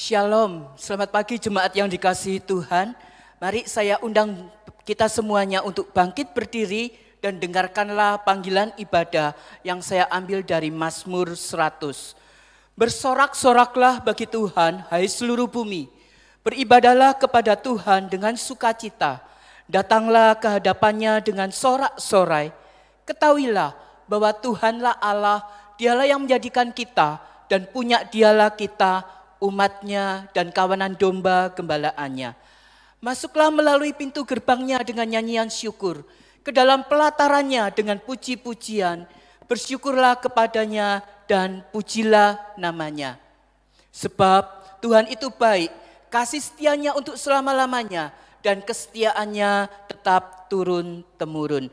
Shalom, selamat pagi jemaat yang dikasihi Tuhan. Mari saya undang kita semuanya untuk bangkit berdiri dan dengarkanlah panggilan ibadah yang saya ambil dari Mazmur 100. Bersorak-soraklah bagi Tuhan, hai seluruh bumi. Beribadahlah kepada Tuhan dengan sukacita. Datanglah ke hadapannya dengan sorak-sorai. Ketahuilah bahwa Tuhanlah Allah, Dialah yang menjadikan kita dan punya Dialah kita, umatnya dan kawanan domba gembalaannya. Masuklah melalui pintu gerbangnya dengan nyanyian syukur, ke dalam pelatarannya dengan puji-pujian. Bersyukurlah kepadanya dan pujilah namanya. Sebab Tuhan itu baik, kasih setianya untuk selama-lamanya, dan kesetiaannya tetap turun-temurun.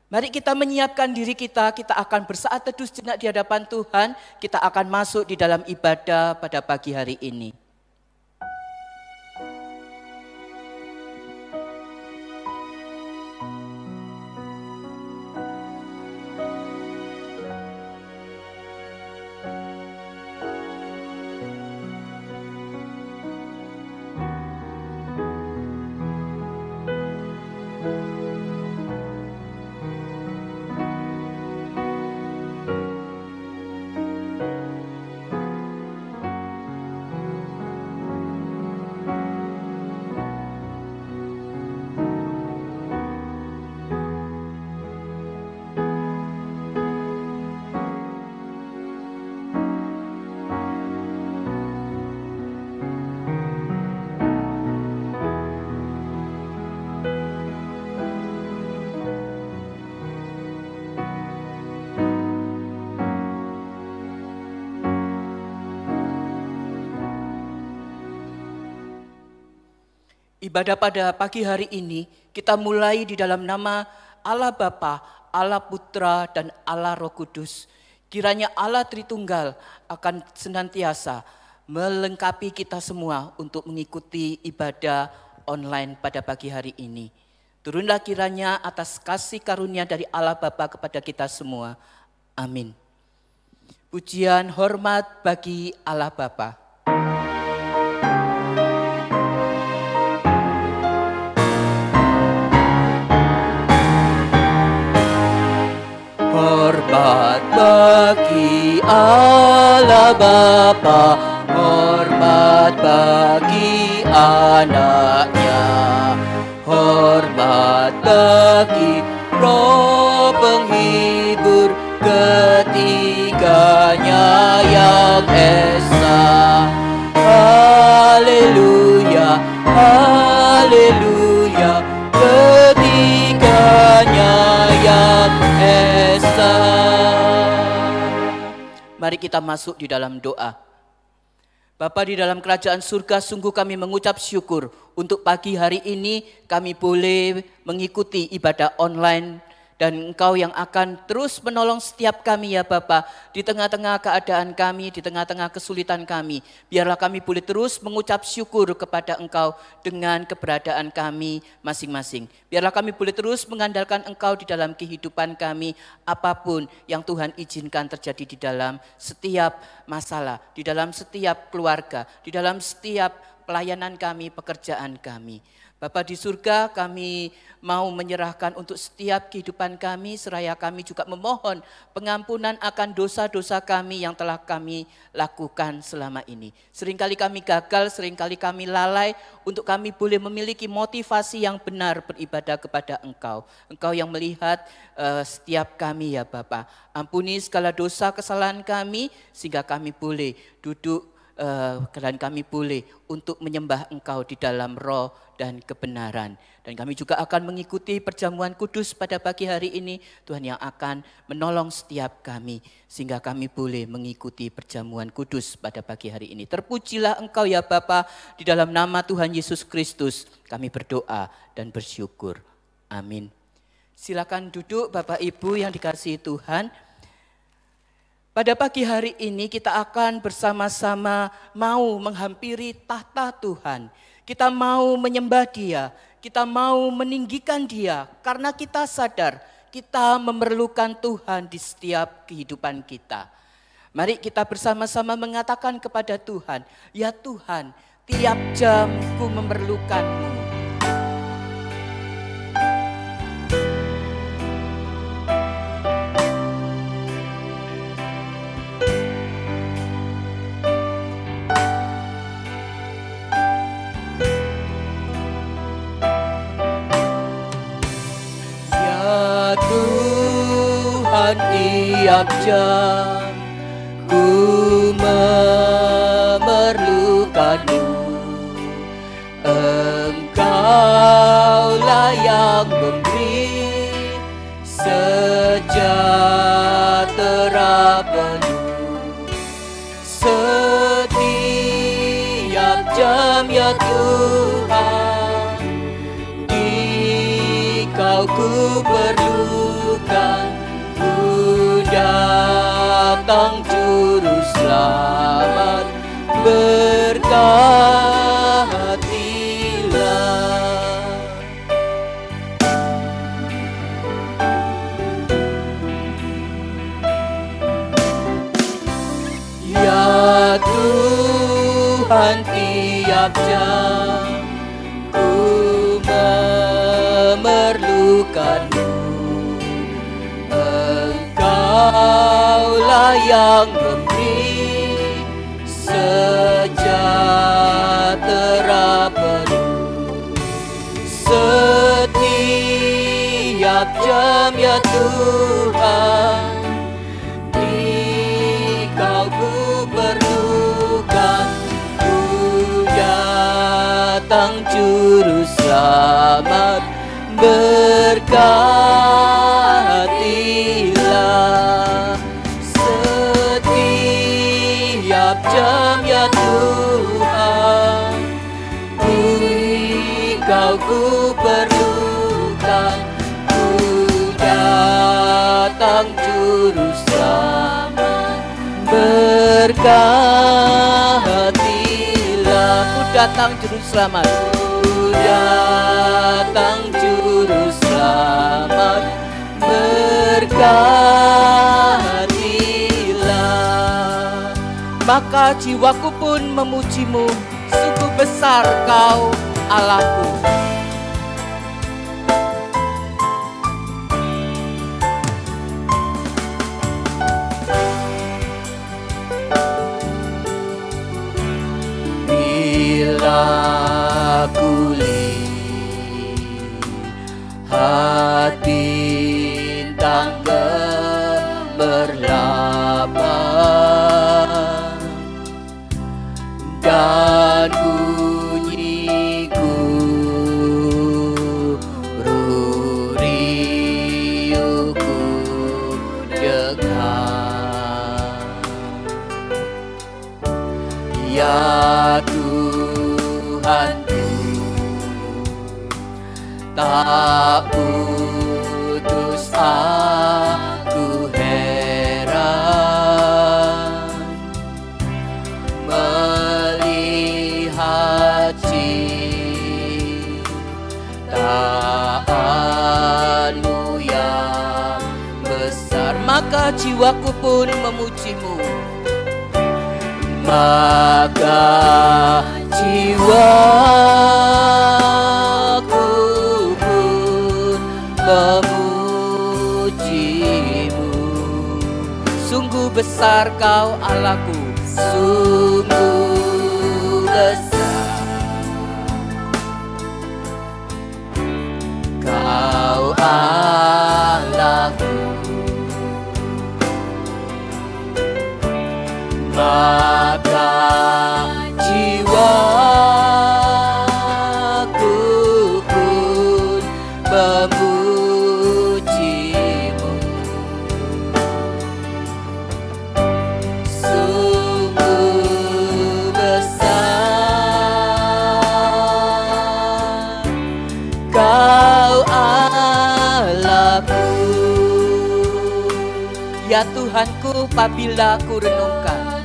Mari kita menyiapkan diri kita akan bersaat teduh sejenak di hadapan Tuhan, kita akan masuk di dalam ibadah pada pagi hari ini. Ibadah pada pagi hari ini kita mulai di dalam nama Allah Bapa, Allah Putra, dan Allah Roh Kudus. Kiranya Allah Tritunggal akan senantiasa melengkapi kita semua untuk mengikuti ibadah online pada pagi hari ini. Turunlah kiranya atas kasih karunia dari Allah Bapa kepada kita semua. Amin. Pujian hormat bagi Allah Bapa. Hormat bagi Allah Bapa, hormat bagi anaknya, hormat bagi Roh penghibur ketiganya yang esa. Haleluya, haleluya, ketiganya yang esa. Mari kita masuk di dalam doa. Bapa di dalam kerajaan surga, sungguh kami mengucap syukur untuk pagi hari ini kami boleh mengikuti ibadah online, dan Engkau yang akan terus menolong setiap kami ya Bapa, di tengah-tengah keadaan kami, di tengah-tengah kesulitan kami. Biarlah kami boleh terus mengucap syukur kepada Engkau dengan keberadaan kami masing-masing. Biarlah kami boleh terus mengandalkan Engkau di dalam kehidupan kami, apapun yang Tuhan izinkan terjadi di dalam setiap masalah, di dalam setiap keluarga, di dalam setiap pelayanan kami, pekerjaan kami. Bapa di surga, kami mau menyerahkan untuk setiap kehidupan kami, seraya kami juga memohon pengampunan akan dosa-dosa kami yang telah kami lakukan selama ini. Seringkali kami gagal, seringkali kami lalai untuk kami boleh memiliki motivasi yang benar beribadah kepada Engkau. Engkau yang melihat setiap kami ya Bapa. Ampuni segala dosa kesalahan kami sehingga kami boleh duduk dan kami boleh untuk menyembah Engkau di dalam roh dan kebenaran. Dan kami juga akan mengikuti perjamuan kudus pada pagi hari ini. Tuhan yang akan menolong setiap kami sehingga kami boleh mengikuti perjamuan kudus pada pagi hari ini. Terpujilah Engkau ya Bapa, di dalam nama Tuhan Yesus Kristus kami berdoa dan bersyukur. Amin. Silakan duduk Bapak Ibu yang dikasihi Tuhan. Pada pagi hari ini kita akan bersama-sama mau menghampiri tahta Tuhan. Kita mau menyembah Dia, kita mau meninggikan Dia karena kita sadar kita memerlukan Tuhan di setiap kehidupan kita. Mari kita bersama-sama mengatakan kepada Tuhan, ya Tuhan, tiap jam ku memerlukan-Mu. Ya Tuhan, tiap jam ku memerlukan-Mu. Engkaulah yang memberi sejahtera penuh. Setiap jam ya Tuhan, Dikau ku perlukan. Ku datang Juru Selamat, berkatilah. Ya Tuhan, tiap jam ku memerlukan-Mu. Engkaulah yang memberi sejahtera penuh. Setiap jam ya Tuhan, Dikau ku perlukan. Ku datang Juru Selamat, berkatilah. Setiap jam ya Tuhan, Dikau ku perlukan. Ku datang Juru Selamat, berkatilah. Ku datang Juru Selamat, ku datang Juru Selamat, berkatilah. Maka jiwaku pun memuji-Mu, sungguh besar Kau Allahku. Bila ku lihat bintang gemerlapan dan bunyi guru riuhku dengar. Ya Tuhanku, tak putus aku heran melihat ciptaan-Mu yang besar. Maka jiwaku pun memuji-Mu, maka jiwaku pun memuji-Mu. Sungguh besar Kau Allahku, sungguh besar Kau Allahku. Maka jiwaku pun memuji-Mu. Sungguh besar Kau Allahku. Ya Tuhanku, apabila ku renungkan,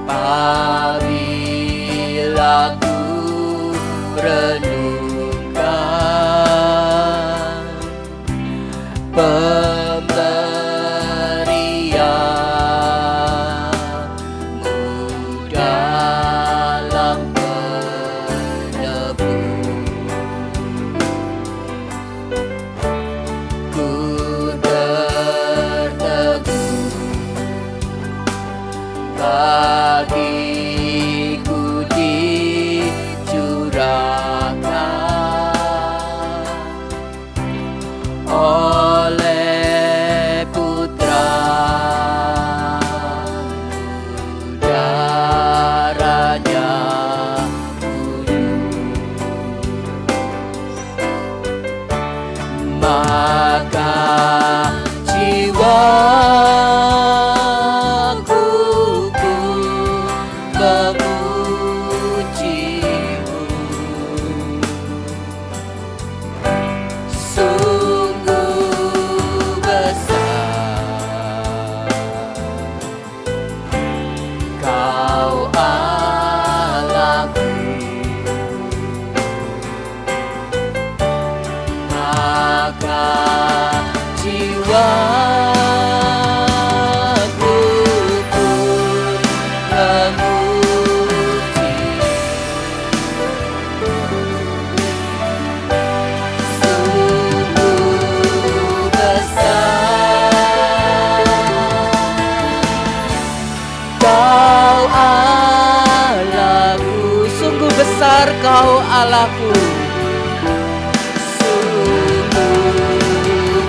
apabila ku renungkan aku pun memuji. Sungguh besar Kau Allahku, sungguh besar Kau Allahku. Sungguh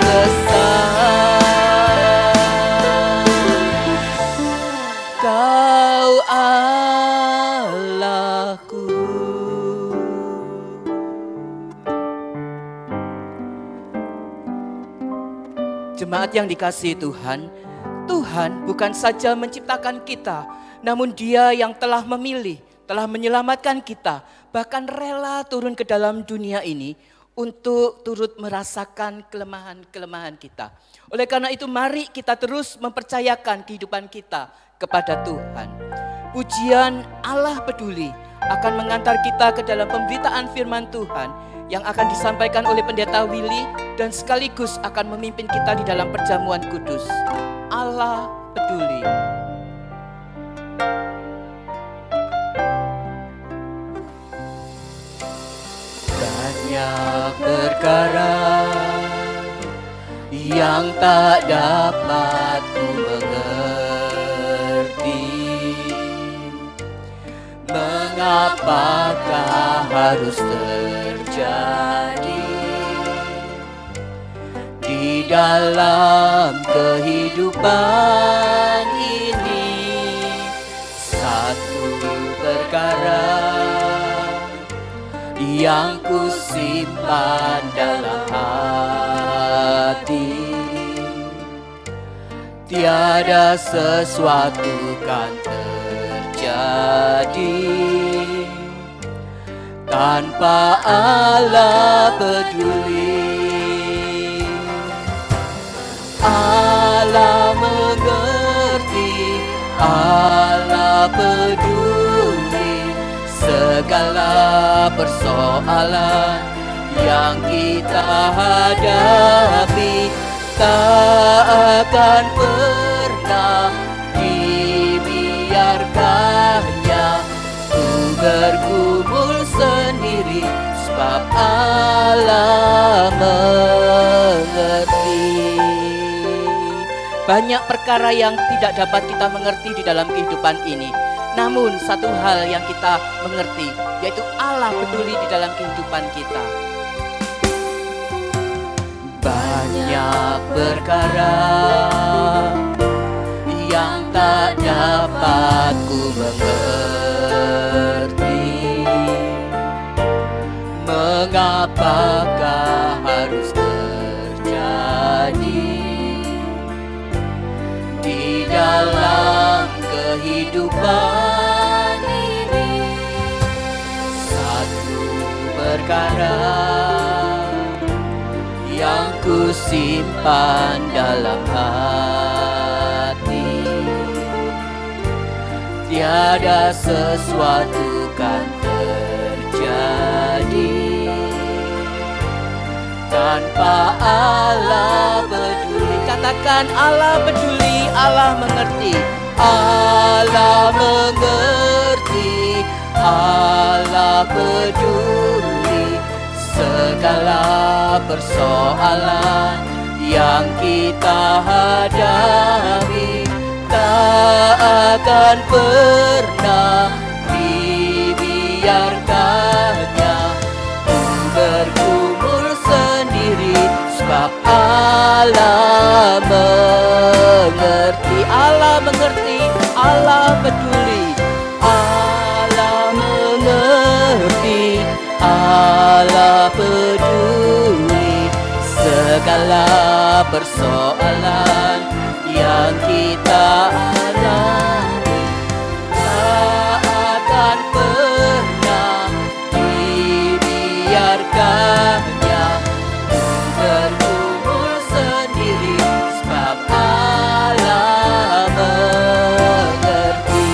besar Kau Allahku. Jemaat yang dikasihi Tuhan, Tuhan bukan saja menciptakan kita, namun Dia yang telah memilih, telah menyelamatkan kita, bahkan rela turun ke dalam dunia ini untuk turut merasakan kelemahan-kelemahan kita. Oleh karena itu mari kita terus mempercayakan kehidupan kita kepada Tuhan. Pujian Allah peduli akan mengantar kita ke dalam pemberitaan firman Tuhan yang akan disampaikan oleh Pendeta Willy dan sekaligus akan memimpin kita di dalam perjamuan kudus. Allah peduli. Banyak perkara yang tak dapat ku mengerti. Mengapakah harus terjadi di dalam kehidupan ini? Satu perkara yang ku simpan dalam hati, tiada sesuatu kan terjadi tanpa Allah peduli. Allah mengerti, Allah peduli segala persoalan yang kita hadapi. Tak akan pernah dibiarkannya ku bergumul sendiri, sebab Allah mengerti. Banyak perkara yang tidak dapat kita mengerti di dalam kehidupan ini. Namun satu hal yang kita mengerti, yaitu Allah peduli di dalam kehidupan kita. Banyak perkara yang tak dapat ku mengerti. Mengapakah harus terjadi di dalam kehidupan ini? Satu perkara yang ku simpan dalam hati, tiada sesuatu kan terjadi tanpa Allah peduli. Katakan Allah peduli, Allah mengerti. Allah mengerti, Allah peduli segala persoalan yang kita hadapi. Tak akan pernah dibiarkannya ku bergumul sendiri, sebab Allah mengerti. Allah mengerti, Allah peduli, Allah mengerti, Allah peduli segala persoalan yang kita alami. Tak akan pernah dibiarkannya ku bergumul sendiri, sebab Allah mengerti,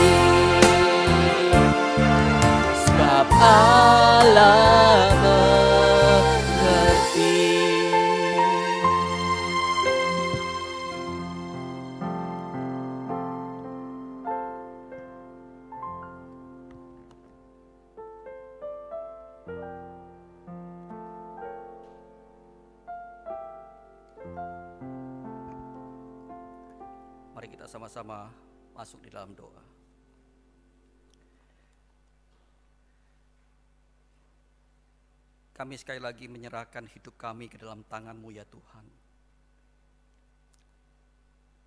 sebab Allah mengerti. Mari kita sama-sama masuk di dalam doa. Kami sekali lagi menyerahkan hidup kami ke dalam tangan-Mu ya Tuhan.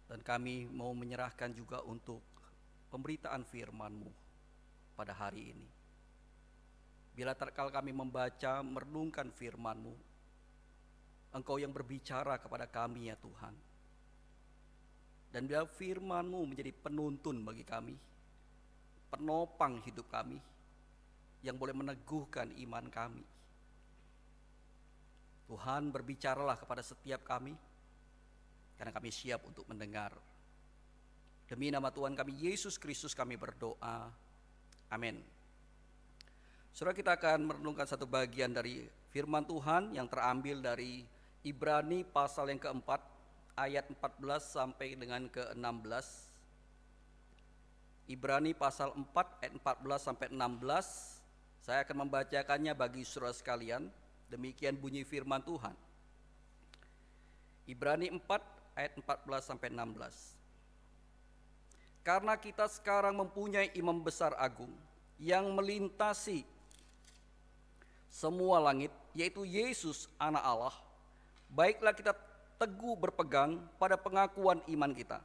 Dan kami mau menyerahkan juga untuk pemberitaan firman-Mu pada hari ini. Bila terkala kami membaca, merenungkan firman-Mu, Engkau yang berbicara kepada kami ya Tuhan. Dan bila firman-Mu menjadi penuntun bagi kami, penopang hidup kami, yang boleh meneguhkan iman kami. Tuhan, berbicaralah kepada setiap kami, karena kami siap untuk mendengar. Demi nama Tuhan kami Yesus Kristus kami berdoa. Amin. Saudara, kita akan merenungkan satu bagian dari firman Tuhan yang terambil dari Ibrani pasal yang keempat, ayat 14 sampai dengan ke-16. Ibrani pasal 4 ayat 14 sampai 16. Saya akan membacakannya bagi saudara sekalian. Demikian bunyi firman Tuhan. Ibrani 4 ayat 14 sampai 16. Karena kita sekarang mempunyai imam besar agung yang melintasi semua langit, yaitu Yesus anak Allah, baiklah kita teguh berpegang pada pengakuan iman kita.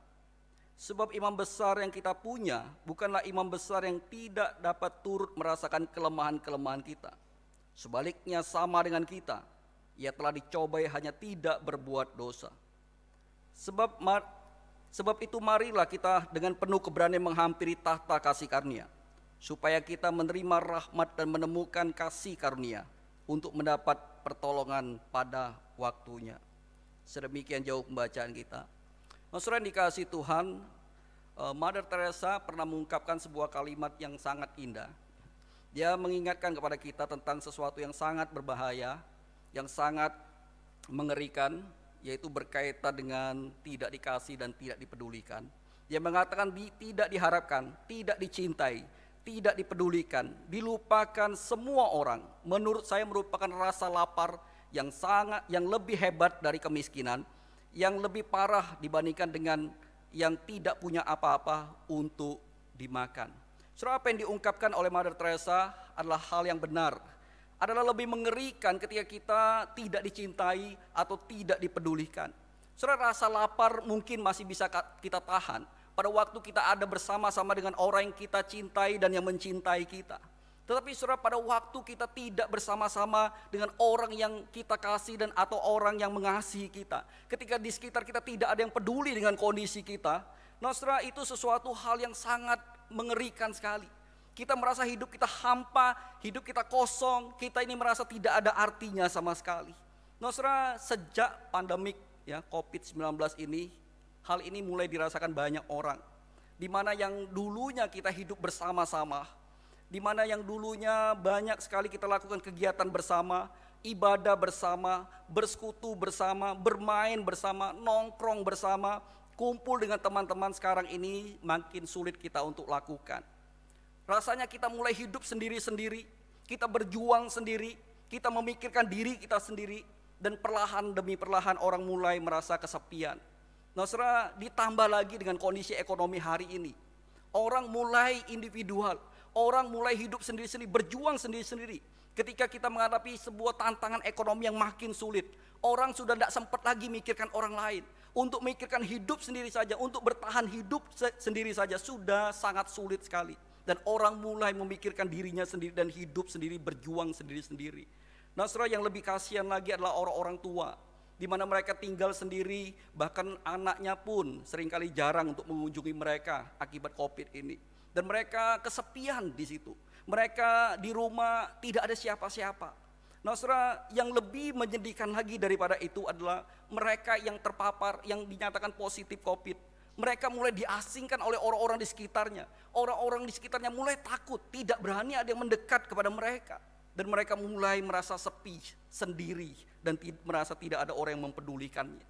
Sebab imam besar yang kita punya bukanlah imam besar yang tidak dapat turut merasakan kelemahan-kelemahan kita. Sebaliknya sama dengan kita, ia telah dicobai hanya tidak berbuat dosa. Sebab itu marilah kita dengan penuh keberanian menghampiri tahta kasih karunia, supaya kita menerima rahmat dan menemukan kasih karunia untuk mendapat pertolongan pada waktunya. Sedemikian jauh pembacaan kita. Saudara yang dikasihi Tuhan, Mother Teresa pernah mengungkapkan sebuah kalimat yang sangat indah. Dia mengingatkan kepada kita tentang sesuatu yang sangat berbahaya, yang sangat mengerikan, yaitu berkaitan dengan tidak dikasih dan tidak dipedulikan. Dia mengatakan tidak diharapkan, tidak dicintai, tidak dipedulikan, dilupakan semua orang. Menurut saya merupakan rasa lapar yang lebih hebat dari kemiskinan, yang lebih parah dibandingkan dengan yang tidak punya apa-apa untuk dimakan. Saudara, apa yang diungkapkan oleh Mother Teresa adalah hal yang benar. Adalah lebih mengerikan ketika kita tidak dicintai atau tidak dipedulikan. Saudara, rasa lapar mungkin masih bisa kita tahan pada waktu kita ada bersama-sama dengan orang yang kita cintai dan yang mencintai kita. Tetapi saudara, pada waktu kita tidak bersama-sama dengan orang yang kita kasih dan atau orang yang mengasihi kita, ketika di sekitar kita tidak ada yang peduli dengan kondisi kita, nah saudara, itu sesuatu hal yang sangat mengerikan sekali. Kita merasa hidup kita hampa, hidup kita kosong, kita ini merasa tidak ada artinya sama sekali. Nah saudara, sejak pandemik ya COVID-19 ini, hal ini mulai dirasakan banyak orang. Di mana yang dulunya kita hidup bersama-sama, di mana yang dulunya banyak sekali kita lakukan kegiatan bersama, ibadah bersama, bersekutu bersama, bermain bersama, nongkrong bersama, kumpul dengan teman-teman, sekarang ini makin sulit kita untuk lakukan. Rasanya kita mulai hidup sendiri-sendiri, kita berjuang sendiri, kita memikirkan diri kita sendiri, dan perlahan demi perlahan orang mulai merasa kesepian. Nah saudara, ditambah lagi dengan kondisi ekonomi hari ini, orang mulai individual, orang mulai hidup sendiri-sendiri, berjuang sendiri-sendiri. Ketika kita menghadapi sebuah tantangan ekonomi yang makin sulit, orang sudah tidak sempat lagi mikirkan orang lain. Untuk memikirkan hidup sendiri saja, untuk bertahan hidup sendiri saja sudah sangat sulit sekali. Dan orang mulai memikirkan dirinya sendiri dan hidup sendiri, berjuang sendiri-sendiri. Nah saudara, yang lebih kasihan lagi adalah orang-orang tua, di mana mereka tinggal sendiri, bahkan anaknya pun seringkali jarang untuk mengunjungi mereka akibat COVID ini. Dan mereka kesepian di situ. Mereka di rumah tidak ada siapa-siapa. Nah saudara, yang lebih menyedihkan lagi daripada itu adalah mereka yang terpapar, yang dinyatakan positif COVID. Mereka mulai diasingkan oleh orang-orang di sekitarnya. Orang-orang di sekitarnya mulai takut, tidak berani ada yang mendekat kepada mereka. Dan mereka mulai merasa sepi, sendiri, dan merasa tidak ada orang yang mempedulikannya.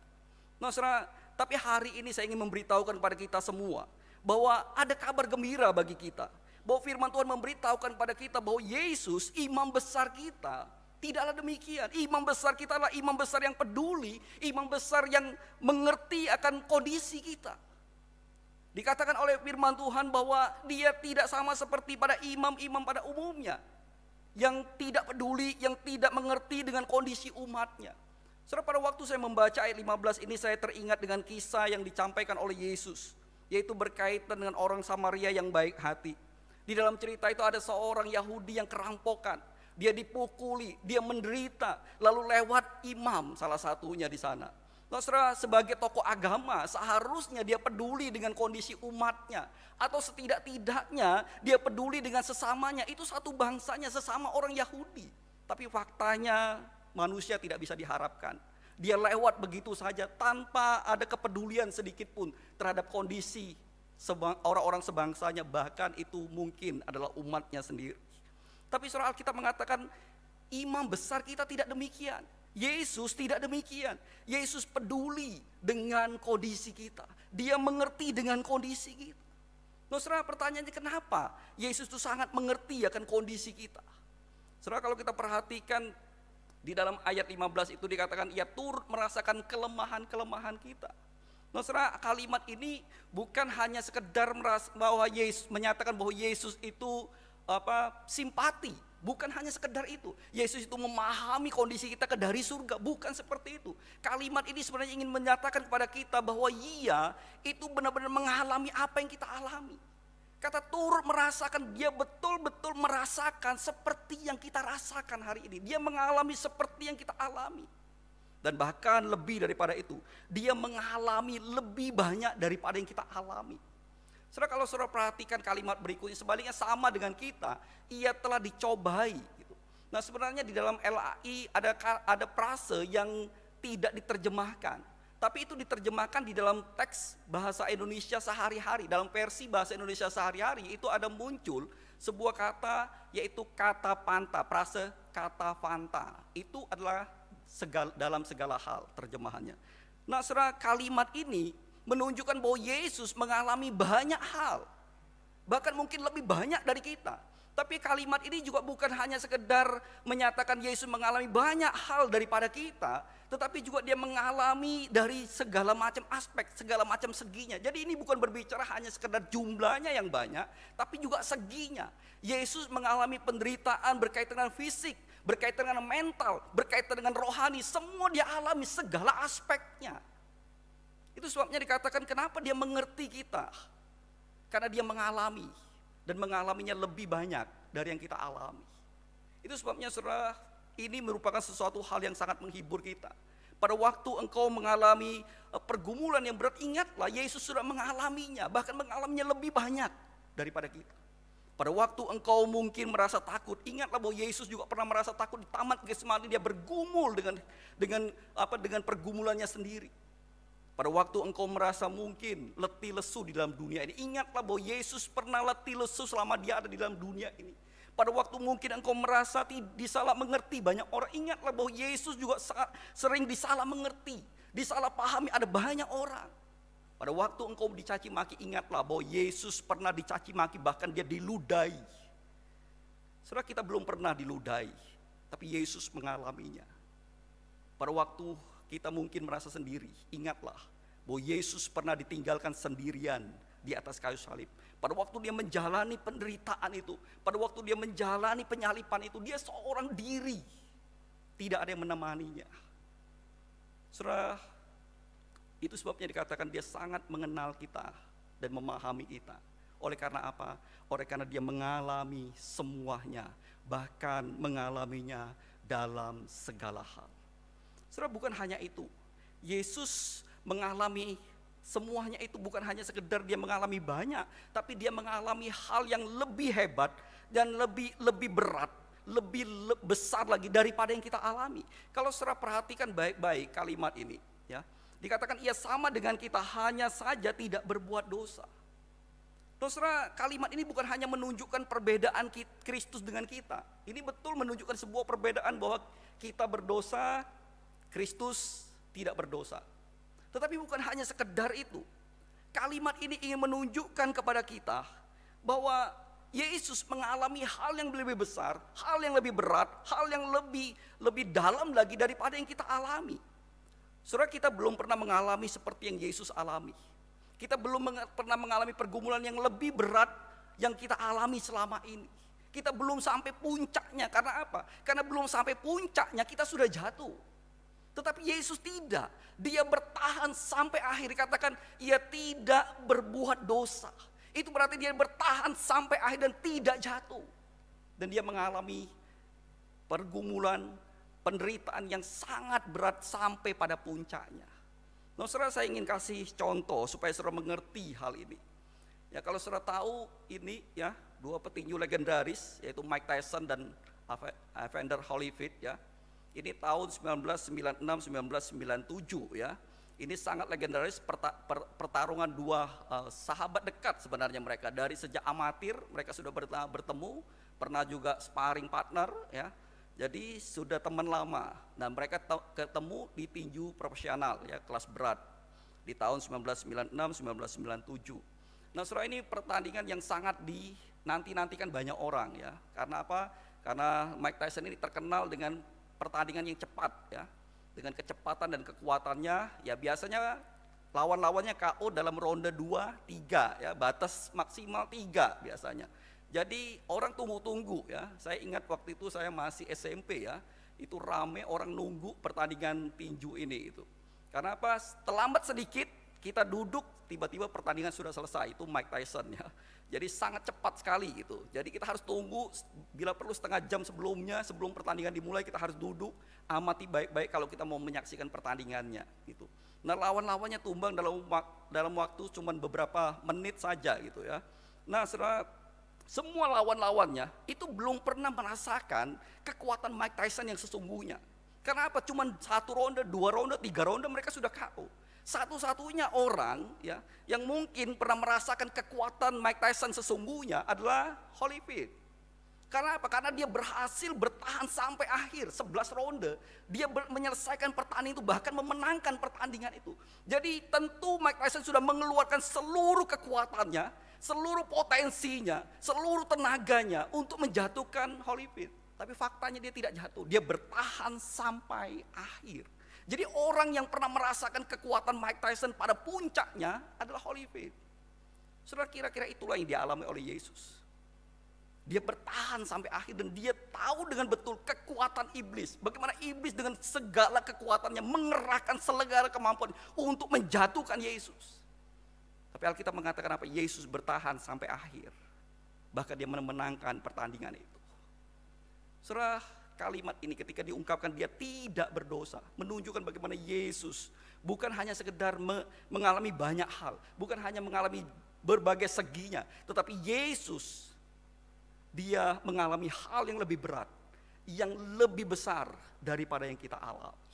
Nah saudara, tapi hari ini saya ingin memberitahukan kepada kita semua bahwa ada kabar gembira bagi kita. Bahwa firman Tuhan memberitahukan pada kita bahwa Yesus, imam besar kita, tidaklah demikian. Imam besar kita adalah imam besar yang peduli, imam besar yang mengerti akan kondisi kita. Dikatakan oleh firman Tuhan bahwa dia tidak sama seperti pada imam-imam pada umumnya, yang tidak peduli, yang tidak mengerti dengan kondisi umatnya. Saudara, pada waktu saya membaca ayat 15 ini, saya teringat dengan kisah yang disampaikan oleh Yesus, yaitu berkaitan dengan orang Samaria yang baik hati. Di dalam cerita itu ada seorang Yahudi yang kerampokan, dia dipukuli, dia menderita, lalu lewat imam salah satunya di sana. Nah, saudara, sebagai tokoh agama seharusnya dia peduli dengan kondisi umatnya, atau setidak-tidaknya dia peduli dengan sesamanya. Itu satu bangsanya, sesama orang Yahudi. Tapi faktanya manusia tidak bisa diharapkan. Dia lewat begitu saja tanpa ada kepedulian sedikit pun terhadap kondisi orang-orang sebangsanya, bahkan itu mungkin adalah umatnya sendiri. Tapi saudara, Alkitab mengatakan imam besar kita tidak demikian. Yesus tidak demikian. Yesus peduli dengan kondisi kita. Dia mengerti dengan kondisi kita. Nah, saudara, pertanyaannya kenapa Yesus itu sangat mengerti akan kondisi kita? Saudara, kalau kita perhatikan di dalam ayat 15 itu dikatakan ia turut merasakan kelemahan-kelemahan kita. Nah, saudara, kalimat ini bukan hanya sekedar bahwa Yesus menyatakan bahwa Yesus itu simpati. Bukan hanya sekedar itu. Yesus itu memahami kondisi kita dari surga. Bukan seperti itu. Kalimat ini sebenarnya ingin menyatakan kepada kita bahwa ia itu benar-benar mengalami apa yang kita alami. Kata turut merasakan, dia betul-betul merasakan seperti yang kita rasakan hari ini. Dia mengalami seperti yang kita alami. Dan bahkan lebih daripada itu, dia mengalami lebih banyak daripada yang kita alami. Saudara, kalau saudara perhatikan kalimat berikutnya, sebaliknya sama dengan kita, ia telah dicobai. Gitu. Nah, sebenarnya di dalam LAI ada frase yang tidak diterjemahkan, tapi itu diterjemahkan di dalam teks bahasa Indonesia sehari-hari. Dalam versi bahasa Indonesia sehari-hari itu ada muncul sebuah kata, yaitu kata panta, frase kata panta. Itu adalah dalam segala hal terjemahannya. Nah, saudara, kalimat ini menunjukkan bahwa Yesus mengalami banyak hal, bahkan mungkin lebih banyak dari kita. Tapi kalimat ini juga bukan hanya sekedar menyatakan Yesus mengalami banyak hal daripada kita, tetapi juga dia mengalami dari segala macam aspek, segala macam seginya. Jadi ini bukan berbicara hanya sekedar jumlahnya yang banyak, tapi juga seginya. Yesus mengalami penderitaan berkaitan dengan fisik, berkaitan dengan mental, berkaitan dengan rohani, semua dia alami segala aspeknya. Itu sebabnya dikatakan kenapa dia mengerti kita. Karena dia mengalami, dan mengalaminya lebih banyak dari yang kita alami. Itu sebabnya saudara, ini merupakan sesuatu hal yang sangat menghibur kita. Pada waktu engkau mengalami pergumulan yang berat, ingatlah Yesus sudah mengalaminya, bahkan mengalaminya lebih banyak daripada kita. Pada waktu engkau mungkin merasa takut, ingatlah bahwa Yesus juga pernah merasa takut di taman Getsemani. Dia bergumul dengan pergumulannya sendiri. Pada waktu engkau merasa mungkin letih lesu di dalam dunia ini, ingatlah bahwa Yesus pernah letih lesu selama dia ada di dalam dunia ini. Pada waktu mungkin engkau merasa disalah mengerti banyak orang, ingatlah bahwa Yesus juga sering disalah mengerti, disalah pahami ada banyak orang. Pada waktu engkau dicaci maki, ingatlah bahwa Yesus pernah dicaci maki, bahkan dia diludahi. Saudara, kita belum pernah diludahi, tapi Yesus mengalaminya. Pada waktu kita mungkin merasa sendiri, ingatlah bahwa Yesus pernah ditinggalkan sendirian di atas kayu salib. Pada waktu dia menjalani penderitaan itu, pada waktu dia menjalani penyalipan itu, dia seorang diri, tidak ada yang menemaninya. Saudara, itu sebabnya dikatakan dia sangat mengenal kita dan memahami kita. Oleh karena apa? Oleh karena dia mengalami semuanya, bahkan mengalaminya dalam segala hal. Saudara, bukan hanya itu. Yesus mengalami semuanya itu, bukan hanya sekedar dia mengalami banyak, tapi dia mengalami hal yang lebih hebat dan lebih berat, lebih besar lagi daripada yang kita alami. Kalau saudara perhatikan baik-baik kalimat ini, ya, dikatakan ia sama dengan kita, hanya saja tidak berbuat dosa. Saudara, kalimat ini bukan hanya menunjukkan perbedaan Kristus dengan kita. Ini betul menunjukkan sebuah perbedaan bahwa kita berdosa, Kristus tidak berdosa. Tetapi bukan hanya sekedar itu. Kalimat ini ingin menunjukkan kepada kita bahwa Yesus mengalami hal yang lebih besar, hal yang lebih berat, hal yang lebih dalam lagi daripada yang kita alami. Saudara, kita belum pernah mengalami seperti yang Yesus alami. Kita belum pernah mengalami pergumulan yang lebih berat yang kita alami selama ini. Kita belum sampai puncaknya. Karena apa? Karena belum sampai puncaknya kita sudah jatuh. Tetapi Yesus tidak. Dia bertahan sampai akhir. Katakan, ia tidak berbuat dosa. Itu berarti dia bertahan sampai akhir dan tidak jatuh. Dan dia mengalami pergumulan, penderitaan yang sangat berat sampai pada puncaknya. Nah, saudara, saya ingin kasih contoh supaya saudara mengerti hal ini. Ya, kalau saudara tahu ini ya, dua petinju legendaris yaitu Mike Tyson dan Evander Holyfield ya. Ini tahun 1996-1997 ya. Ini sangat legendaris pertarungan dua sahabat dekat sebenarnya mereka. Dari sejak amatir mereka sudah bertemu, pernah juga sparring partner ya. Jadi sudah teman lama. Nah, mereka ketemu di tinju profesional ya, kelas berat di tahun 1996-1997. Nah, saudara, ini pertandingan yang sangat dinanti-nantikan banyak orang ya. Karena apa? Karena Mike Tyson ini terkenal dengan pertandingan yang cepat ya. Dengan kecepatan dan kekuatannya ya, biasanya lawan-lawannya KO dalam ronde 2-3 ya, batas maksimal 3 biasanya. Jadi orang tunggu-tunggu ya. Saya ingat waktu itu saya masih SMP ya, itu rame orang nunggu pertandingan tinju ini itu. Karena apa? Terlambat sedikit kita duduk, tiba-tiba pertandingan sudah selesai. Itu Mike Tyson ya. Jadi sangat cepat sekali gitu. Jadi kita harus tunggu, bila perlu setengah jam sebelumnya, sebelum pertandingan dimulai kita harus duduk, amati baik-baik kalau kita mau menyaksikan pertandingannya gitu. Nah, lawan-lawannya tumbang dalam waktu cuma beberapa menit saja gitu ya. Nah, semua lawan-lawannya itu belum pernah merasakan kekuatan Mike Tyson yang sesungguhnya. Karena apa? Cuma 1 ronde, 2 ronde, 3 ronde mereka sudah KO. Satu-satunya orang ya yang mungkin pernah merasakan kekuatan Mike Tyson sesungguhnya adalah Holyfield. Karena apa? Karena dia berhasil bertahan sampai akhir 11 ronde. Dia menyelesaikan pertandingan itu, bahkan memenangkan pertandingan itu. Jadi tentu Mike Tyson sudah mengeluarkan seluruh kekuatannya, seluruh potensinya, seluruh tenaganya untuk menjatuhkan Holyfield. Tapi faktanya dia tidak jatuh, dia bertahan sampai akhir. Jadi orang yang pernah merasakan kekuatan Mike Tyson pada puncaknya adalah Holyfield. Saudara, kira-kira itulah yang dialami oleh Yesus. Dia bertahan sampai akhir dan dia tahu dengan betul kekuatan iblis. Bagaimana iblis dengan segala kekuatannya mengerahkan segala kemampuan untuk menjatuhkan Yesus. Tapi Alkitab mengatakan apa? Yesus bertahan sampai akhir. Bahkan dia memenangkan pertandingan itu. Saudara, kalimat ini ketika diungkapkan dia tidak berdosa, menunjukkan bagaimana Yesus bukan hanya sekedar mengalami banyak hal, bukan hanya mengalami berbagai seginya, tetapi Yesus dia mengalami hal yang lebih berat, yang lebih besar daripada yang kita alami.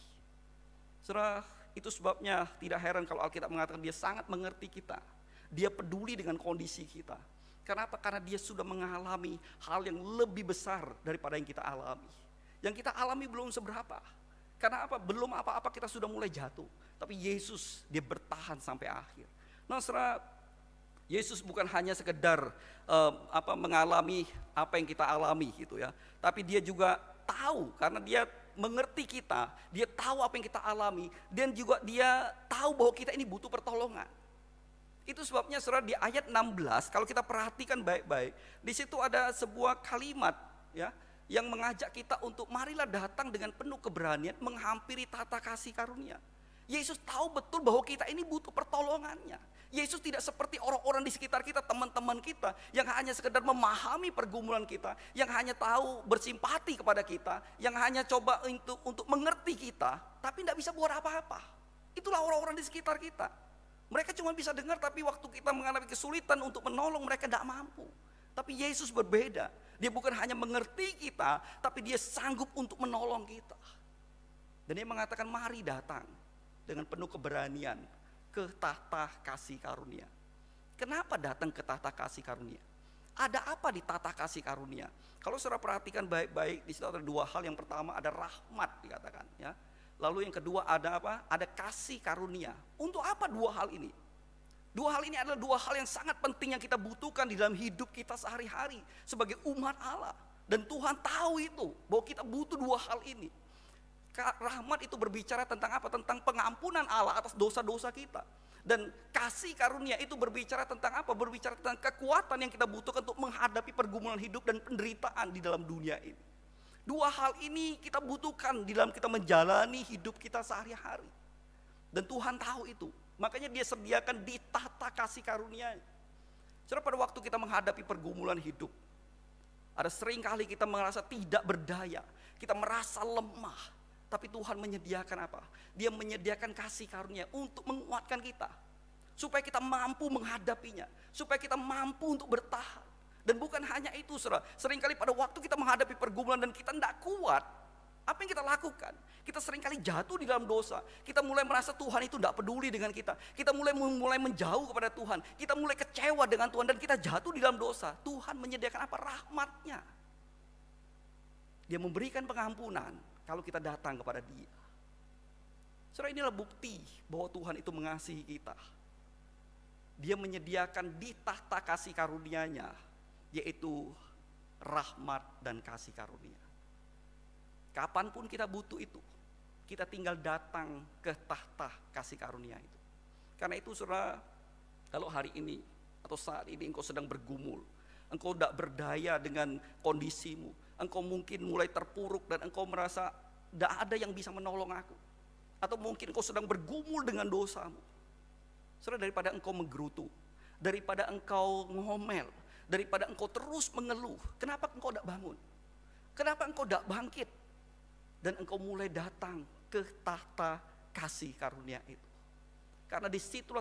Saudara, itu sebabnya tidak heran kalau Alkitab mengatakan dia sangat mengerti kita. Dia peduli dengan kondisi kita. Kenapa? Karena dia sudah mengalami hal yang lebih besar daripada yang kita alami. Yang kita alami belum seberapa. Karena apa? Belum apa-apa kita sudah mulai jatuh. Tapi Yesus dia bertahan sampai akhir. Nah, saudara, Yesus bukan hanya sekedar mengalami apa yang kita alami gitu ya. Tapi dia juga tahu, karena dia mengerti kita, dia tahu apa yang kita alami, dan juga dia tahu bahwa kita ini butuh pertolongan. Itu sebabnya saudara, di ayat 16 kalau kita perhatikan baik-baik, di situ ada sebuah kalimat ya yang mengajak kita untuk marilah datang dengan penuh keberanian menghampiri tata kasih karunia. Yesus tahu betul bahwa kita ini butuh pertolongannya. Yesus tidak seperti orang-orang di sekitar kita, teman-teman kita yang hanya sekedar memahami pergumulan kita, yang hanya tahu bersimpati kepada kita, yang hanya coba untuk mengerti kita, tapi tidak bisa buat apa-apa. Itulah orang-orang di sekitar kita. Mereka cuma bisa dengar, tapi waktu kita mengalami kesulitan untuk menolong mereka tidak mampu. Tapi Yesus berbeda. Dia bukan hanya mengerti kita, tapi dia sanggup untuk menolong kita. Dan dia mengatakan mari datang dengan penuh keberanian ke tahta kasih karunia. Kenapa datang ke tahta kasih karunia? Ada apa di tahta kasih karunia? Kalau saudara perhatikan baik-baik, di situ ada dua hal. Yang pertama ada rahmat dikatakan ya. Lalu yang kedua ada apa? Ada kasih karunia. Untuk apa dua hal ini? Dua hal ini adalah dua hal yang sangat penting yang kita butuhkan di dalam hidup kita sehari-hari sebagai umat Allah. Dan Tuhan tahu itu, bahwa kita butuh dua hal ini. Rahmat itu berbicara tentang apa? Tentang pengampunan Allah atas dosa-dosa kita. Dan kasih karunia itu berbicara tentang apa? Berbicara tentang kekuatan yang kita butuhkan untuk menghadapi pergumulan hidup dan penderitaan di dalam dunia ini. Dua hal ini kita butuhkan di dalam kita menjalani hidup kita sehari-hari. Dan Tuhan tahu itu. Makanya dia sediakan di tahta kasih karunia. Saudara, pada waktu kita menghadapi pergumulan hidup, ada sering kali kita merasa tidak berdaya. Kita merasa lemah. Tapi Tuhan menyediakan apa? Dia menyediakan kasih karunia untuk menguatkan kita. Supaya kita mampu menghadapinya. Supaya kita mampu untuk bertahan. Dan bukan hanya itu, saudara. Seringkali pada waktu kita menghadapi pergumulan dan kita tidak kuat, apa yang kita lakukan? Kita seringkali jatuh di dalam dosa. Kita mulai merasa Tuhan itu tidak peduli dengan kita. Kita mulai menjauh kepada Tuhan. Kita mulai kecewa dengan Tuhan dan kita jatuh di dalam dosa. Tuhan menyediakan apa? Rahmatnya. Dia memberikan pengampunan kalau kita datang kepada Dia. Saudara, inilah bukti bahwa Tuhan itu mengasihi kita. Dia menyediakan di tahta kasih karunia-Nya, yaitu rahmat dan kasih karunia. Kapanpun kita butuh itu, kita tinggal datang ke tahta kasih karunia itu. Karena itu saudara, kalau hari ini atau saat ini engkau sedang bergumul, engkau tidak berdaya dengan kondisimu, engkau mungkin mulai terpuruk dan engkau merasa tidak ada yang bisa menolong aku. Atau mungkin engkau sedang bergumul dengan dosamu. Saudara, daripada engkau menggerutu, daripada engkau ngomel, daripada engkau terus mengeluh, kenapa engkau tidak bangun? Kenapa engkau tidak bangkit? Dan engkau mulai datang ke tahta kasih karunia itu. Karena disitulah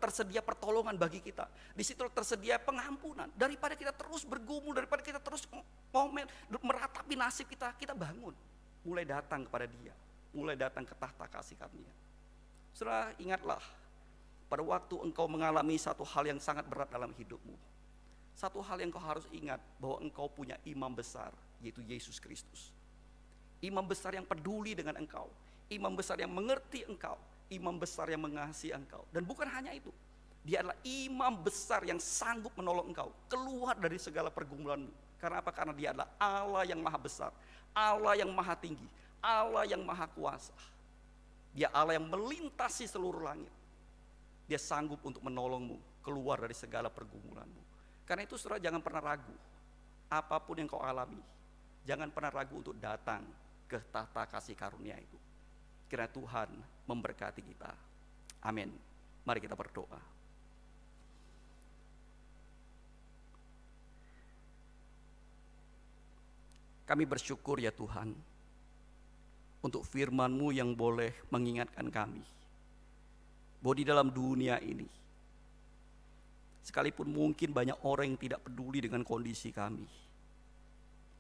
tersedia pertolongan bagi kita. Disitulah tersedia pengampunan. Daripada kita terus bergumul, daripada kita terus ngomel, meratapi nasib kita, kita bangun. Mulai datang kepada Dia. Mulai datang ke tahta kasih karunia. Saudara, ingatlah, pada waktu engkau mengalami satu hal yang sangat berat dalam hidupmu, satu hal yang kau harus ingat, bahwa engkau punya imam besar, yaitu Yesus Kristus. Imam besar yang peduli dengan engkau, imam besar yang mengerti engkau, imam besar yang mengasihi engkau. Dan bukan hanya itu, Dia adalah imam besar yang sanggup menolong engkau keluar dari segala pergumulanmu. Karena apa? Karena Dia adalah Allah yang maha besar, Allah yang maha tinggi, Allah yang maha kuasa. Dia Allah yang melintasi seluruh langit. Dia sanggup untuk menolongmu keluar dari segala pergumulanmu. Karena itu saudara, jangan pernah ragu. Apapun yang kau alami, jangan pernah ragu untuk datang ke tahta kasih karunia itu. Kiranya Tuhan memberkati kita. Amin. Mari kita berdoa. Kami bersyukur ya Tuhan, untuk firman-Mu yang boleh mengingatkan kami bahwa di dalam dunia ini, sekalipun mungkin banyak orang yang tidak peduli dengan kondisi kami,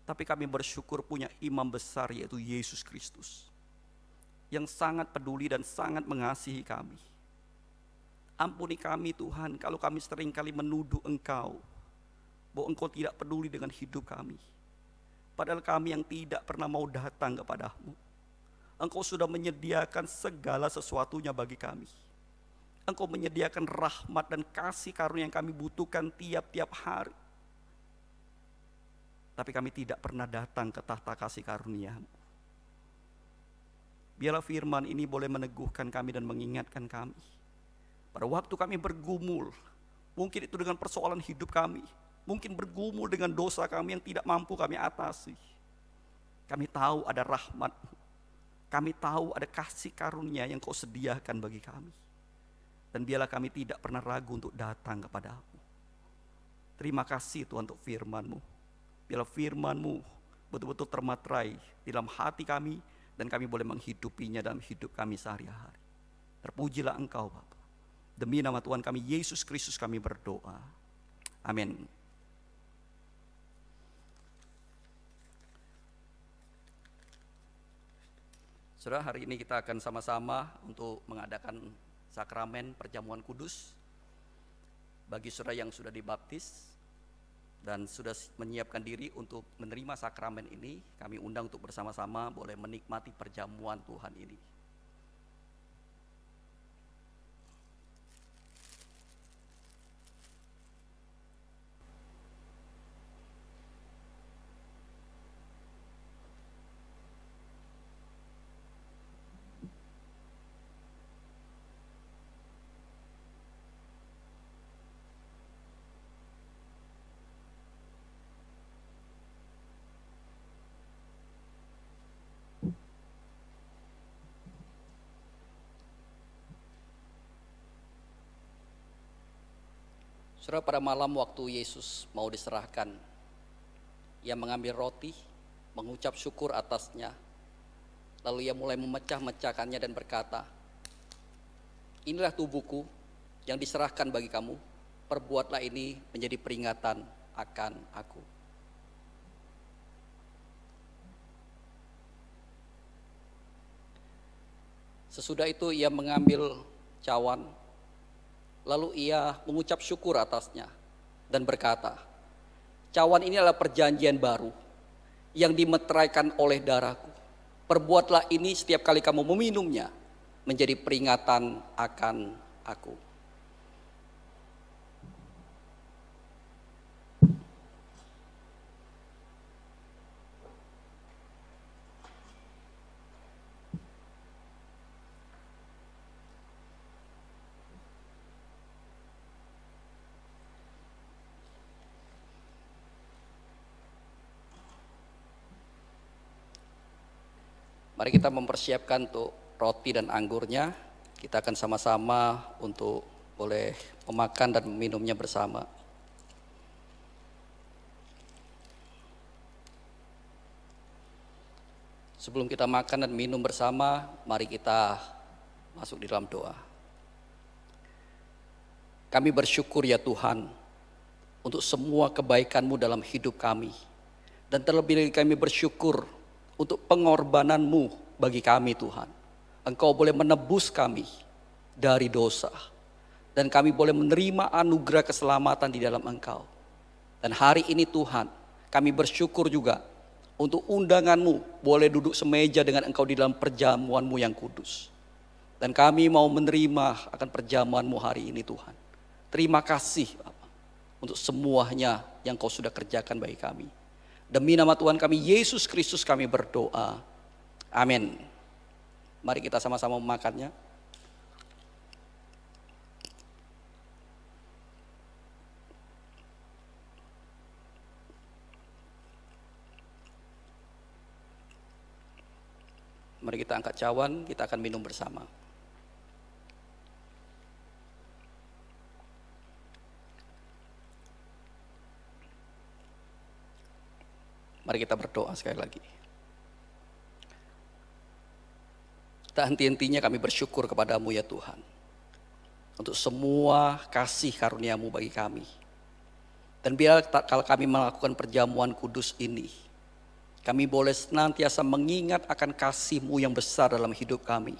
tapi kami bersyukur punya imam besar, yaitu Yesus Kristus, yang sangat peduli dan sangat mengasihi kami. Ampuni kami Tuhan, kalau kami seringkali menuduh Engkau bahwa Engkau tidak peduli dengan hidup kami. Padahal kami yang tidak pernah mau datang kepada-Mu, Engkau sudah menyediakan segala sesuatunya bagi kami. Engkau menyediakan rahmat dan kasih karunia yang kami butuhkan tiap-tiap hari. Tapi kami tidak pernah datang ke tahta kasih karunia-Mu. Biarlah firman ini boleh meneguhkan kami dan mengingatkan kami. Pada waktu kami bergumul, mungkin itu dengan persoalan hidup kami, mungkin bergumul dengan dosa kami yang tidak mampu kami atasi. Kami tahu ada rahmat, kami tahu ada kasih karunia yang Kau sediakan bagi kami. Dan biarlah kami tidak pernah ragu untuk datang kepada-Mu. Terima kasih Tuhan untuk firman-Mu. Biarlah firman-Mu betul-betul termaterai di dalam hati kami, dan kami boleh menghidupinya dalam hidup kami sehari-hari. Terpujilah Engkau Bapa. Demi nama Tuhan kami Yesus Kristus kami berdoa. Amin. Saudara, hari ini kita akan sama-sama untuk mengadakan sakramen perjamuan kudus. Bagi saudara yang sudah dibaptis dan sudah menyiapkan diri untuk menerima sakramen ini, kami undang untuk bersama-sama boleh menikmati perjamuan Tuhan ini. Saudara, pada malam waktu Yesus mau diserahkan, ia mengambil roti, mengucap syukur atasnya, lalu ia mulai memecah-mecahkannya dan berkata, inilah tubuhku yang diserahkan bagi kamu, perbuatlah ini menjadi peringatan akan aku. Sesudah itu ia mengambil cawan, lalu ia mengucap syukur atasnya dan berkata, cawan ini adalah perjanjian baru yang dimeteraikan oleh darahku. Perbuatlah ini setiap kali kamu meminumnya menjadi peringatan akan aku. Mari kita mempersiapkan untuk roti dan anggurnya. Kita akan sama-sama untuk boleh memakan dan meminumnya bersama. Sebelum kita makan dan minum bersama, mari kita masuk di dalam doa. Kami bersyukur ya Tuhan untuk semua kebaikan-Mu dalam hidup kami. Dan terlebih lagi kami bersyukur untuk pengorbanan-Mu bagi kami Tuhan. Engkau boleh menebus kami dari dosa. Dan kami boleh menerima anugerah keselamatan di dalam Engkau. Dan hari ini Tuhan, kami bersyukur juga untuk undangan-Mu boleh duduk semeja dengan Engkau di dalam perjamuan-Mu yang kudus. Dan kami mau menerima akan perjamuan-Mu hari ini Tuhan. Terima kasih Bapak untuk semuanya yang Kau sudah kerjakan bagi kami. Demi nama Tuhan kami Yesus Kristus kami berdoa. Amin. Mari kita sama-sama memakannya. Mari kita angkat cawan, kita akan minum bersama. Mari kita berdoa sekali lagi. Tak henti-hentinya kami bersyukur kepadamu ya Tuhan. Untuk semua kasih karunia-Mu bagi kami. Dan biar kalau kami melakukan perjamuan kudus ini, kami boleh senantiasa mengingat akan kasih-Mu yang besar dalam hidup kami.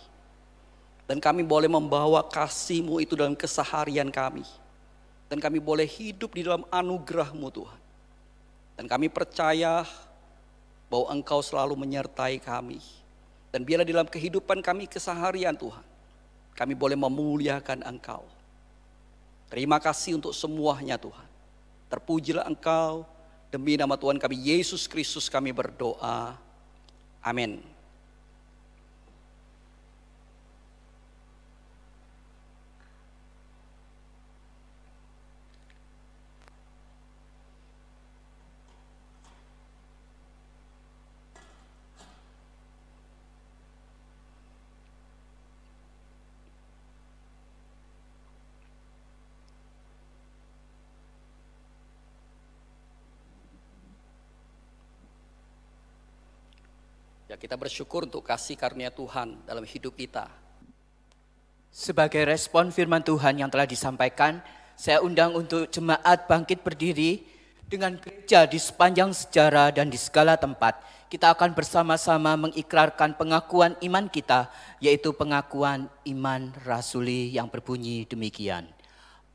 Dan kami boleh membawa kasih-Mu itu dalam keseharian kami. Dan kami boleh hidup di dalam anugerah-Mu Tuhan. Dan kami percaya bahwa Engkau selalu menyertai kami. Dan biarlah dalam kehidupan kami keseharian Tuhan, kami boleh memuliakan Engkau. Terima kasih untuk semuanya Tuhan. Terpujilah Engkau, demi nama Tuhan kami Yesus Kristus kami berdoa. Amin. Ya, kita bersyukur untuk kasih karunia Tuhan dalam hidup kita. Sebagai respon firman Tuhan yang telah disampaikan, saya undang untuk jemaat bangkit berdiri dengan gereja di sepanjang sejarah dan di segala tempat. Kita akan bersama-sama mengikrarkan pengakuan iman kita, yaitu pengakuan iman rasuli yang berbunyi demikian.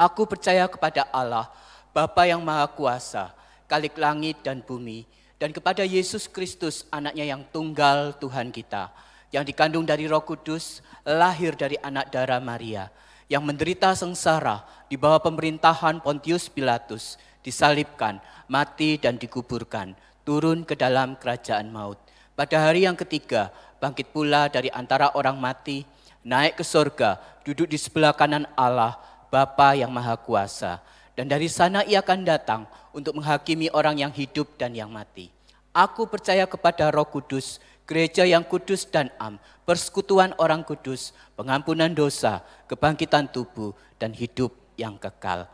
Aku percaya kepada Allah, Bapa yang Maha Kuasa, Khalik langit dan bumi, dan kepada Yesus Kristus, anaknya yang tunggal Tuhan kita, yang dikandung dari Roh Kudus, lahir dari anak darah Maria, yang menderita sengsara di bawah pemerintahan Pontius Pilatus, disalibkan, mati dan dikuburkan, turun ke dalam kerajaan maut. Pada hari yang ketiga, bangkit pula dari antara orang mati, naik ke sorga, duduk di sebelah kanan Allah, Bapa yang Maha Kuasa. Dan dari sana ia akan datang untuk menghakimi orang yang hidup dan yang mati. Aku percaya kepada Roh Kudus, gereja yang kudus dan am, persekutuan orang kudus, pengampunan dosa, kebangkitan tubuh, dan hidup yang kekal.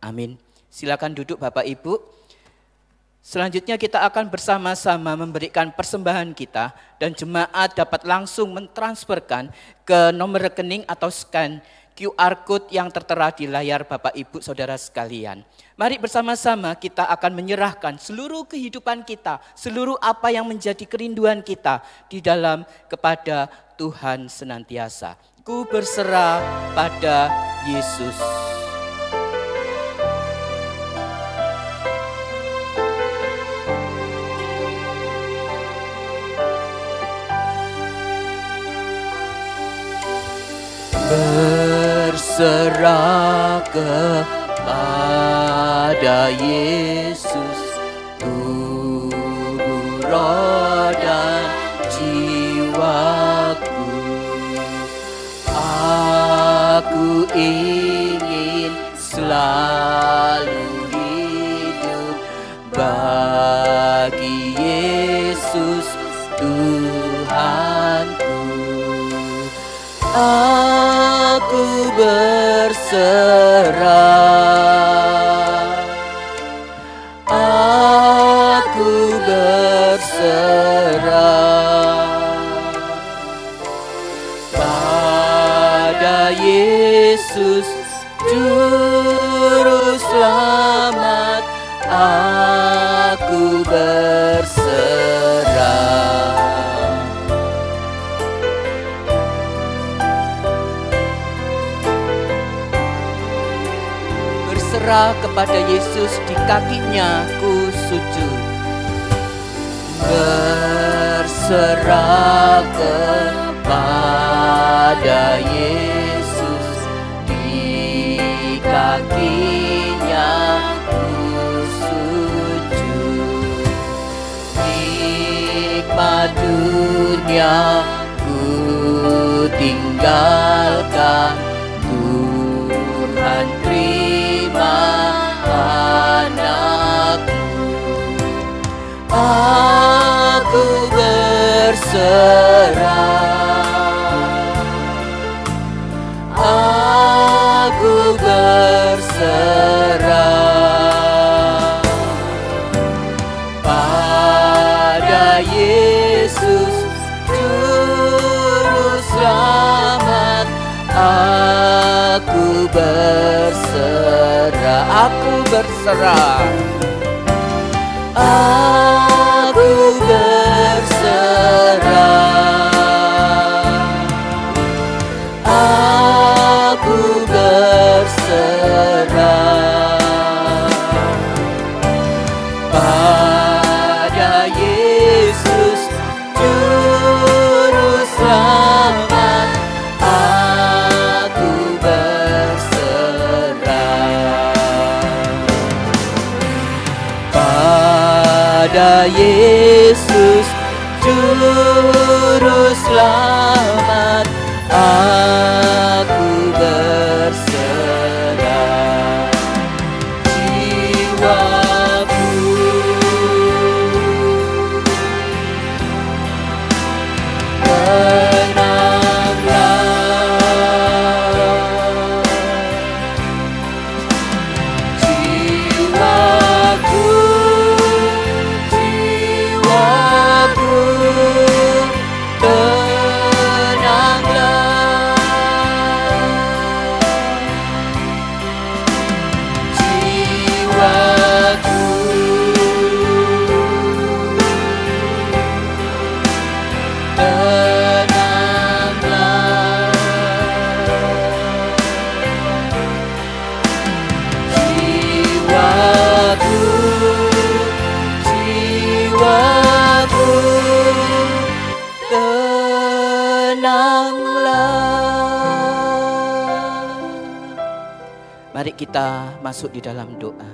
Amin. Silakan duduk Bapak Ibu. Selanjutnya kita akan bersama-sama memberikan persembahan kita dan jemaat dapat langsung mentransferkan ke nomor rekening atau scan QR Code yang tertera di layar Bapak Ibu Saudara sekalian. Mari bersama-sama kita akan menyerahkan seluruh kehidupan kita, seluruh apa yang menjadi kerinduan kita di dalam kepada Tuhan senantiasa. Ku berserah pada Yesus. Berserah kepada Yesus, tubuh, roh dan jiwaku. Aku ingin selalu hidup bagi Yesus Tuhanku. Aku berserah, aku berserah pada Yesus Juru Selamat. Aku berserah. Berserah kepada Yesus, di kakinya ku sujud. Berserah kepada Yesus, di kakinya ku sujud. Nikmat dunia ku tinggalkan, Tuhan terima anakku. Aku berserah, aku berserah pada Yesus Juru Selamat. Aku berserah, aku berserah, aku berserah, aku berserah pada Yesus Juru Selamat. Aku berserah pada Yesus Juru Selamat. Aku berserah jiwaku. Mari kita masuk di dalam doa.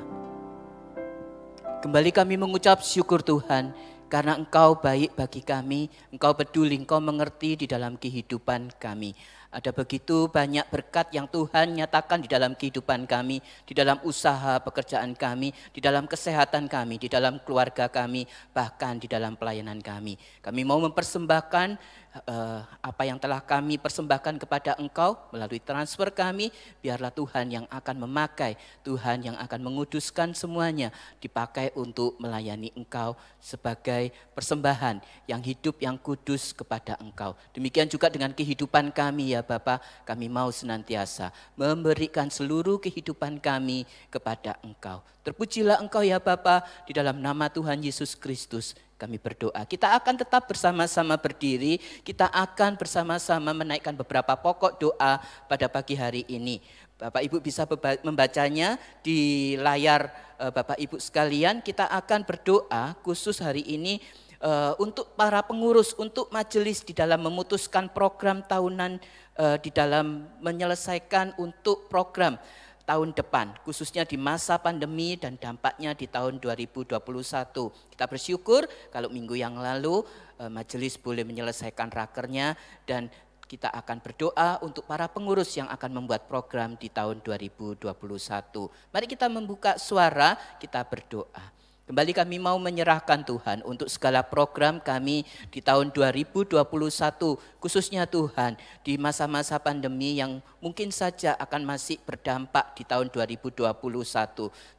Kembali kami mengucap syukur Tuhan, karena Engkau baik bagi kami, Engkau peduli, Engkau mengerti di dalam kehidupan kami. Ada begitu banyak berkat yang Tuhan nyatakan di dalam kehidupan kami, di dalam usaha pekerjaan kami, di dalam kesehatan kami, di dalam keluarga kami, bahkan di dalam pelayanan kami. Kami mau mempersembahkan apa yang telah kami persembahkan kepada Engkau melalui transfer kami. Biarlah Tuhan yang akan memakai, Tuhan yang akan menguduskan semuanya, dipakai untuk melayani Engkau sebagai persembahan yang hidup, yang kudus kepada Engkau. Demikian juga dengan kehidupan kami ya Bapa, kami mau senantiasa memberikan seluruh kehidupan kami kepada Engkau. Terpujilah Engkau ya Bapa, di dalam nama Tuhan Yesus Kristus kami berdoa. Kita akan tetap bersama-sama berdiri, kita akan bersama-sama menaikkan beberapa pokok doa pada pagi hari ini. Bapak Ibu bisa membacanya di layar Bapak Ibu sekalian. Kita akan berdoa khusus hari ini untuk para pengurus, untuk majelis di dalam memutuskan program tahunan, di dalam menyelesaikan untuk program tahun depan, khususnya di masa pandemi dan dampaknya di tahun 2021. Kita bersyukur kalau minggu yang lalu majelis boleh menyelesaikan rakernya, dan kita akan berdoa untuk para pengurus yang akan membuat program di tahun 2021. Mari kita membuka suara, kita berdoa. Kembali kami mau menyerahkan Tuhan untuk segala program kami di tahun 2021, khususnya Tuhan di masa-masa pandemi yang mungkin saja akan masih berdampak di tahun 2021.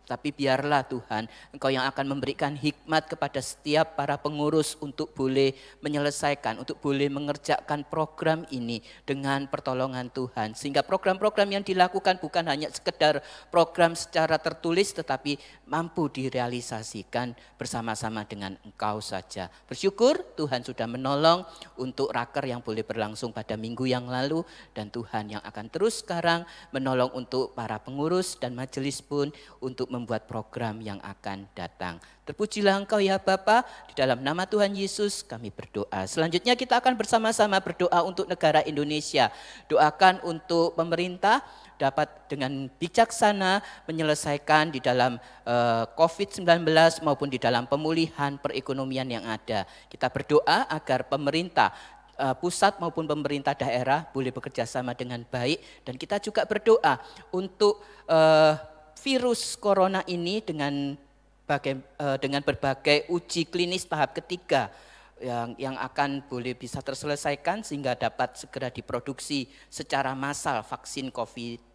Tapi biarlah Tuhan, Engkau yang akan memberikan hikmat kepada setiap para pengurus untuk boleh menyelesaikan, untuk boleh mengerjakan program ini dengan pertolongan Tuhan. Sehingga program-program yang dilakukan bukan hanya sekedar program secara tertulis, tetapi mampu direalisasikan bersama-sama dengan Engkau saja. Bersyukur Tuhan sudah menolong untuk raker yang boleh berlangsung pada minggu yang lalu, dan Tuhan yang akan terus sekarang menolong untuk para pengurus dan majelis pun untuk membuat program yang akan datang. Terpujilah Engkau ya Bapa, di dalam nama Tuhan Yesus kami berdoa. Selanjutnya kita akan bersama-sama berdoa untuk negara Indonesia. Doakan untuk pemerintah dapat dengan bijaksana menyelesaikan di dalam COVID-19 maupun di dalam pemulihan perekonomian yang ada. Kita berdoa agar pemerintah pusat maupun pemerintah daerah boleh bekerja sama dengan baik, dan kita juga berdoa untuk virus corona ini dengan berbagai uji klinis tahap ketiga yang akan boleh bisa terselesaikan sehingga dapat segera diproduksi secara massal vaksin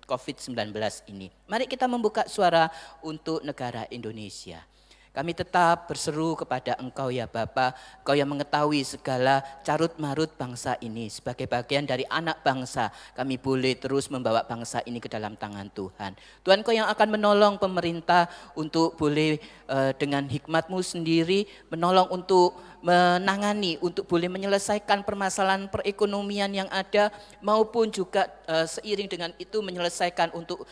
COVID-19 ini. Mari kita membuka suara untuk negara Indonesia. Kami tetap berseru kepada Engkau ya Bapa, Engkau yang mengetahui segala carut marut bangsa ini. Sebagai bagian dari anak bangsa, kami boleh terus membawa bangsa ini ke dalam tangan Tuhan. Tuhan, Engkau yang akan menolong pemerintah untuk boleh dengan hikmat-Mu sendiri menolong untuk menangani, untuk boleh menyelesaikan permasalahan perekonomian yang ada, maupun juga seiring dengan itu menyelesaikan untuk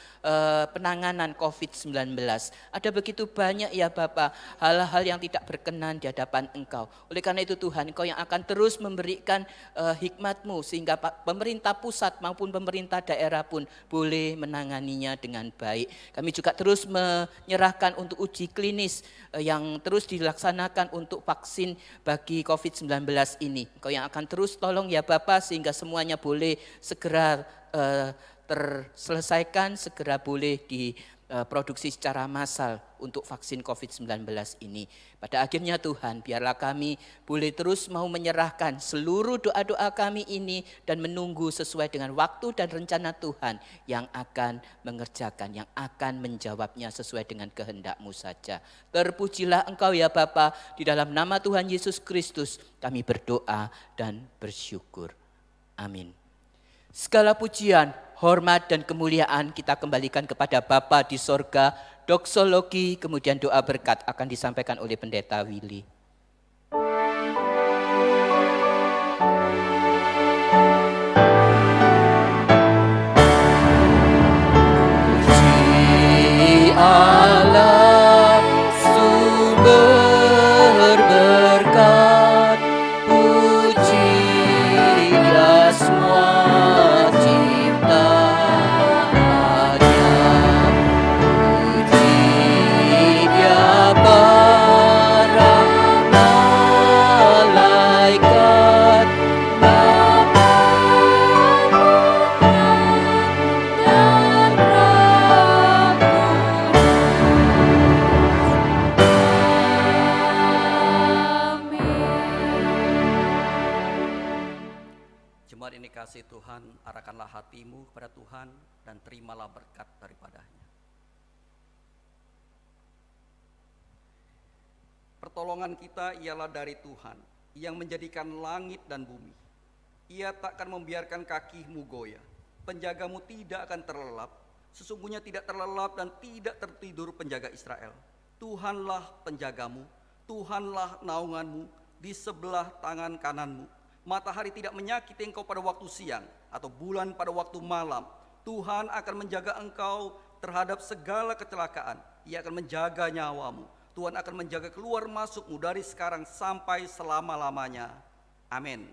penanganan COVID-19. Ada begitu banyak ya Bapa, hal-hal yang tidak berkenan di hadapan Engkau. Oleh karena itu Tuhan, Engkau yang akan terus memberikan hikmat-Mu sehingga pemerintah pusat maupun pemerintah daerah pun boleh menanganinya dengan baik. Kami juga terus menyerahkan untuk uji klinis yang terus dilaksanakan untuk vaksin bagi COVID-19 ini. Engkau yang akan terus tolong ya Bapa sehingga semuanya boleh segera terselesaikan, segera boleh diproduksi secara massal untuk vaksin COVID-19 ini. Pada akhirnya Tuhan, biarlah kami boleh terus mau menyerahkan seluruh doa-doa kami ini dan menunggu sesuai dengan waktu dan rencana Tuhan yang akan mengerjakan, yang akan menjawabnya sesuai dengan kehendak-Mu saja. Terpujilah Engkau ya Bapa, di dalam nama Tuhan Yesus Kristus kami berdoa dan bersyukur. Amin. Segala pujian, hormat dan kemuliaan kita kembalikan kepada Bapa di sorga. Doksologi kemudian doa berkat akan disampaikan oleh Pendeta Willy. Puji Allah sumber berkat, puji Dia semua ciptaannya, puji Dia para Arahkanlah hatimu kepada Tuhan dan terimalah berkat daripadanya. Pertolongan kita ialah dari Tuhan yang menjadikan langit dan bumi. Ia takkan membiarkan kakimu goyah. Penjagamu tidak akan terlelap. Sesungguhnya tidak terlelap dan tidak tertidur penjaga Israel. Tuhanlah penjagamu, Tuhanlah naunganmu di sebelah tangan kananmu. Matahari tidak menyakiti engkau pada waktu siang atau bulan pada waktu malam. Tuhan akan menjaga engkau terhadap segala kecelakaan. Ia akan menjaga nyawamu. Tuhan akan menjaga keluar masukmu dari sekarang sampai selama-lamanya. Amin.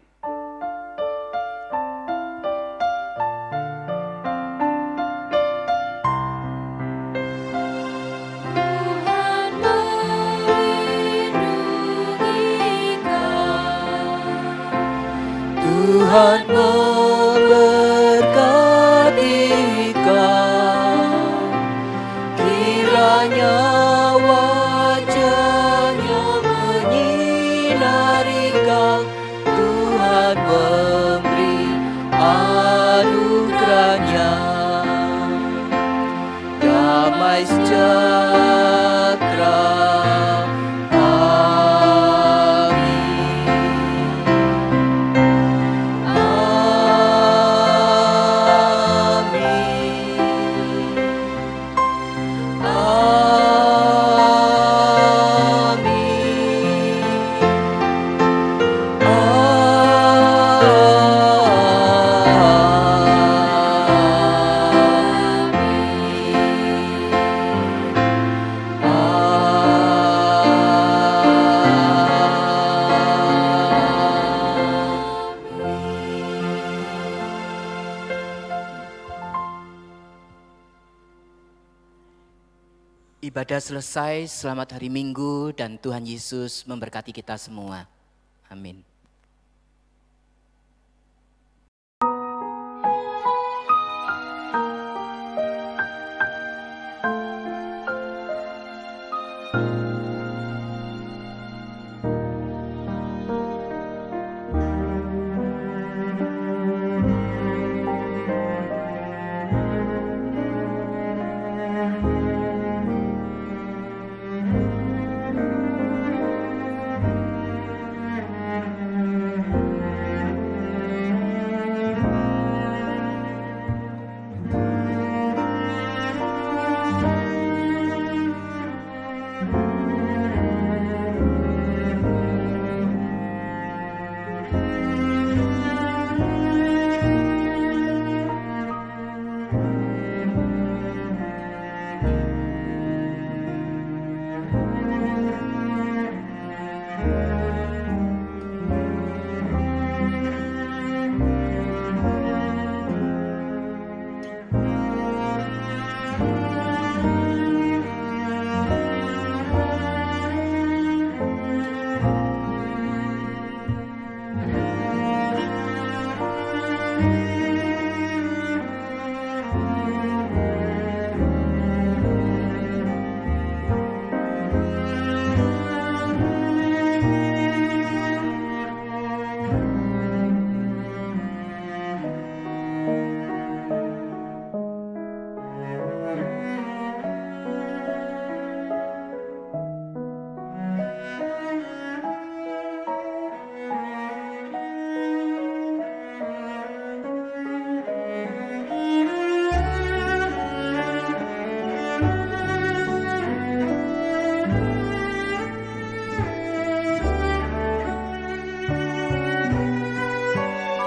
Tuhan memberkati kau, kiranya wajah-Nya menyinari kau, Tuhan memberi anugerah-Nya, damai sejahtera. Ibadah selesai, selamat hari Minggu dan Tuhan Yesus memberkati kita semua. Amin.